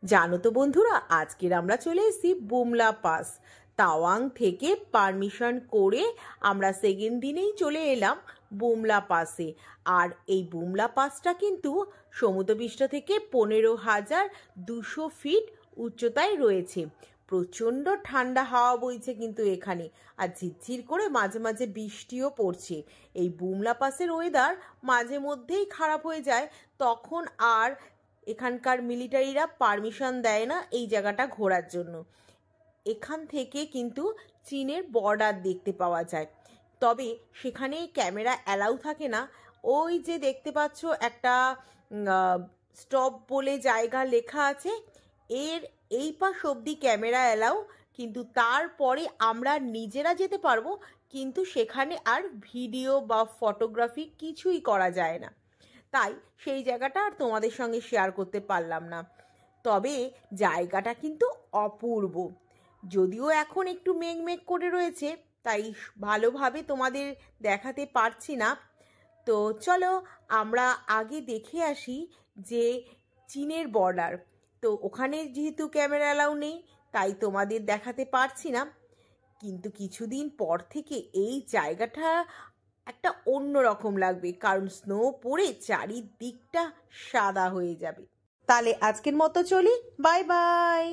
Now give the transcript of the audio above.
জানো তো বন্ধুরা, আজকের আমরা চলে এসেছি বুমলা পাস। তাওয়াং থেকে পারমিশন করে আমরা সেকেন্ড দিনেই চলে এলাম বুমলা পাসে। আর এই বুমলা পাসটা কিন্তু সমুদ্রপৃষ্ঠ থেকে 15,200 ফিট উচ্চতায় রয়েছে। প্রচণ্ড ঠান্ডা হাওয়া বইছে কিন্তু এখানে, আর ঝিরঝির করে মাঝে মাঝে বৃষ্টিও পড়ছে। এই বুমলা পাসের ওয়েদার মাঝে মধ্যেই খারাপ হয়ে যায়, তখন আর এখানকার মিলিটারিরা পারমিশন দেয় না এই জায়গাটা ঘোরার জন্য। এখান থেকে কিন্তু চীনের বর্ডার দেখতে পাওয়া যায়, তবে সেখানে ক্যামেরা অ্যালাউ থাকে না। ওই যে দেখতে পাচ্ছ একটা স্টপ বলে জায়গা লেখা আছে, এর এই পাশ অবধি ক্যামেরা অ্যালাউ, কিন্তু তারপরে আমরা নিজেরা যেতে পারবো, কিন্তু সেখানে আর ভিডিও বা ফটোগ্রাফি কিছুই করা যায় না। তাই সেই জায়গাটা আর তোমাদের সঙ্গে শেয়ার করতে পারলাম না। তবে জায়গাটা কিন্তু অপূর্ব, যদিও এখন একটু মেঘ করে রয়েছে, তাই ভালোভাবে তোমাদের দেখাতে পারছি না। তো চলো আমরা আগে দেখে আসি যে চীনের বর্ডার। তো ওখানে যেহেতু ক্যামেরা অ্যালাউ নেই, তাই তোমাদের দেখাতে পারছি না, কিন্তু কিছুদিন পর থেকে এই জায়গাটা একটা অন্য রকম লাগবে, কারণ স্নো পড়ে চারিদিকটা সাদা হয়ে যাবে। তাহলে আজকের মতো চলি, বাই বাই।